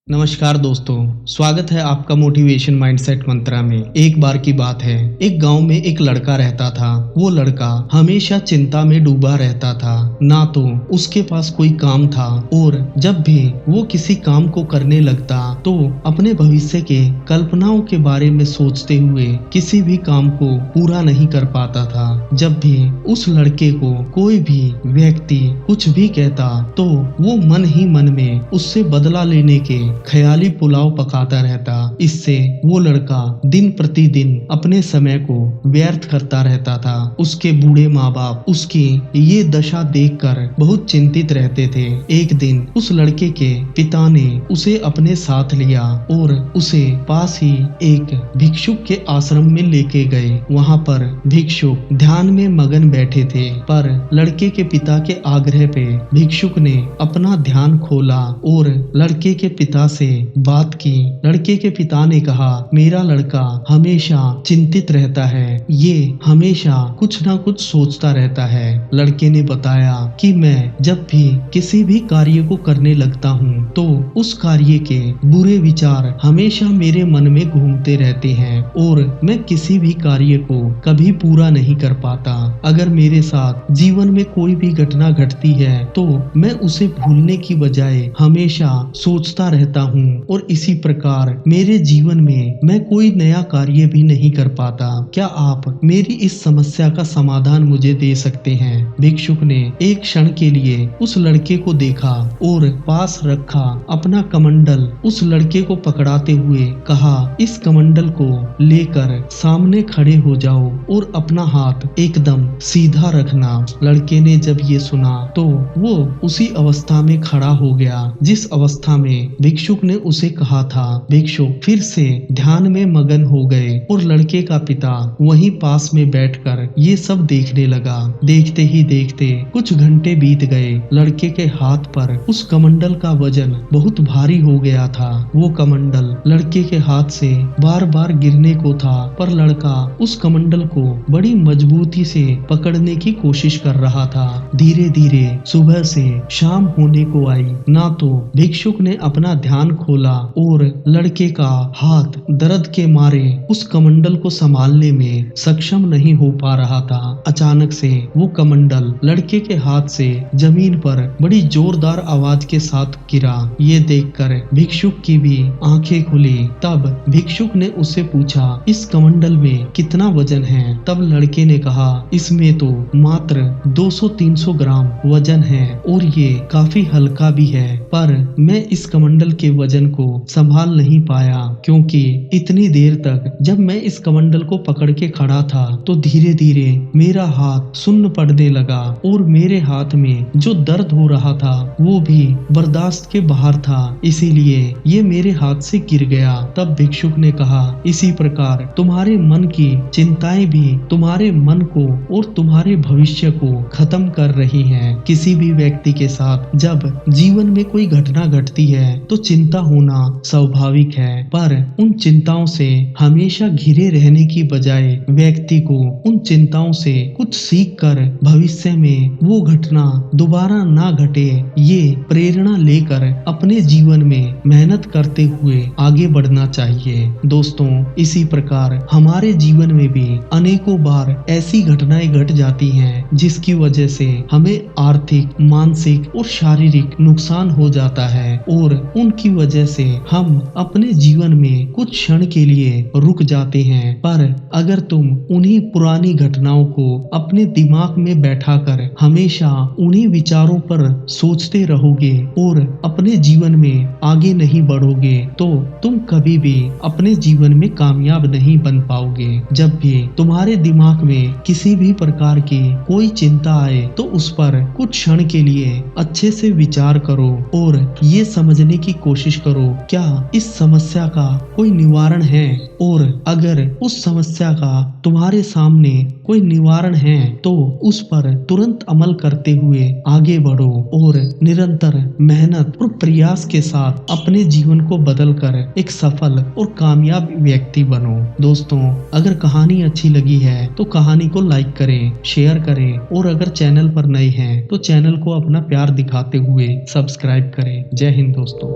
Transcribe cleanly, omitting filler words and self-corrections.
नमस्कार दोस्तों, स्वागत है आपका मोटिवेशन माइंडसेट मंत्रा में। एक बार की बात है, एक गांव में एक लड़का रहता था। वो लड़का हमेशा चिंता में डूबा रहता था। ना तो उसके पास कोई काम था और जब भी वो किसी काम को करने लगता तो अपने भविष्य के कल्पनाओं के बारे में सोचते हुए किसी भी काम को पूरा नहीं कर पाता था। जब भी उस लड़के को कोई भी व्यक्ति कुछ भी कहता तो वो मन ही मन में उससे बदला लेने के ख्याली पुलाव पकाता रहता। इससे वो लड़का दिन प्रतिदिन अपने समय को व्यर्थ करता रहता था। उसके बूढ़े माँ बाप उसकी ये दशा देखकर बहुत चिंतित रहते थे। एक दिन उस लड़के के पिता ने उसे अपने साथ लिया और उसे पास ही एक भिक्षुक के आश्रम में लेके गए। वहाँ पर भिक्षुक ध्यान में मगन बैठे थे, पर लड़के के पिता के आग्रह पे भिक्षुक ने अपना ध्यान खोला और लड़के के पिता से बात की। लड़के के पिता ने कहा, मेरा लड़का हमेशा चिंतित रहता है, ये हमेशा कुछ ना कुछ सोचता रहता है। लड़के ने बताया कि मैं जब भी किसी भी कार्य को करने लगता हूँ तो उस कार्य के बुरे विचार हमेशा मेरे मन में घूमते रहते हैं और मैं किसी भी कार्य को कभी पूरा नहीं कर पाता। अगर मेरे साथ जीवन में कोई भी घटना घटती है तो मैं उसे भूलने की बजाय हमेशा सोचता रहता हूँ और इसी प्रकार मेरे जीवन में मैं कोई नया कार्य भी नहीं कर पाता। क्या आप मेरी इस समस्या का समाधान मुझे दे सकते हैं? भिक्षुक ने एक क्षण के लिए उस लड़के को देखा और पास रखा अपना कमंडल उस लड़के को पकड़ाते हुए कहा, इस कमंडल को लेकर सामने खड़े हो जाओ और अपना हाथ एकदम सीधा रखना। लड़के ने जब ये सुना तो वो उसी अवस्था में खड़ा हो गया जिस अवस्था में भिक्षुक ने उसे कहा था। भिक्षुक फिर से ध्यान में मगन हो गए और लड़के का पिता वहीं पास में बैठकर ये सब देखने लगा। देखते ही देखते कुछ घंटे बीत गए। लड़के के हाथ पर उस कमंडल का वजन बहुत भारी हो गया था। वो कमंडल लड़के के हाथ से बार बार गिरने को था, पर लड़का उस कमंडल को बड़ी मजबूती से पकड़ने की कोशिश कर रहा था। धीरे धीरे सुबह से शाम होने को आई, ना तो भिक्षुक ने अपना ध्यान खोला और लड़के का हाथ दर्द के मारे उस कमंडल को संभालने में सक्षम नहीं हो पा रहा था। अचानक से वो कमंडल लड़के के हाथ से जमीन पर बड़ी जोरदार आवाज के साथ गिरा। ये देखकर भिक्षुक की भी आंखें खुली। तब भिक्षुक ने उससे पूछा, इस कमंडल में कितना वजन है? तब लड़के ने कहा, इसमें तो मात्र 200-300 ग्राम वजन है और ये काफी हल्का भी है, पर मैं इस कमंडल के वजन को संभाल नहीं पाया क्योंकि इतनी देर तक जब मैं इस कमंडल को पकड़ के खड़ा था तो धीरे धीरे मेरा हाथ सुन्न पड़ने लगा और मेरे हाथ में जो दर्द हो रहा था वो भी बर्दाश्त के बाहर था, इसीलिए ये मेरे हाथ से गिर गया। तब भिक्षुक ने कहा, इसी प्रकार तुम्हारे मन की चिंताएं भी तुम्हारे मन को और तुम्हारे भविष्य को खत्म कर रही हैं। किसी भी व्यक्ति के साथ जब जीवन में कोई घटना घटती है तो चिंता होना स्वाभाविक है, पर उन चिंताओं से हमेशा घिरे रहने की बजाय व्यक्ति को उन चिंताओं से कुछ सीख कर भविष्य में वो घटना दोबारा ना घटे, ये प्रेरणा लेकर अपने जीवन में मेहनत करते हुए आगे बढ़ना चाहिए। दोस्तों, इसी प्रकार हमारे जीवन में भी अनेकों बार ऐसी घटनाएं घट जाती हैं जिसकी वजह से हमें आर्थिक, मानसिक और शारीरिक नुकसान हो जाता है और उनकी वजह से हम अपने जीवन में कुछ क्षण के लिए रुक जाते हैं। पर अगर तुम उन्हीं पुरानी घटनाओं को अपने दिमाग में बैठाकर हमेशा उन्हीं विचारों पर सोचते रहोगे और अपने जीवन में आगे नहीं बढ़ोगे तो तुम कभी भी अपने जीवन में कामयाब नहीं बन पाओगे। जब भी तुम्हारे दिमाग में किसी भी प्रकार की कोई चिंता आए तो उस पर कुछ क्षण के लिए अच्छे से विचार करो और ये समझने की कोशिश करो क्या इस समस्या का कोई निवारण है, और अगर उस समस्या का तुम्हारे सामने कोई निवारण है तो उस पर तुरंत अमल करते हुए आगे बढ़ो और निरंतर मेहनत और प्रयास के साथ अपने जीवन को बदलकर एक सफल और कामयाब व्यक्ति बनो। दोस्तों, अगर कहानी अच्छी लगी है तो कहानी को लाइक करें, शेयर करें और अगर चैनल पर नए हैं तो चैनल को अपना प्यार दिखाते हुए सब्सक्राइब करें। जय हिंद दोस्तों।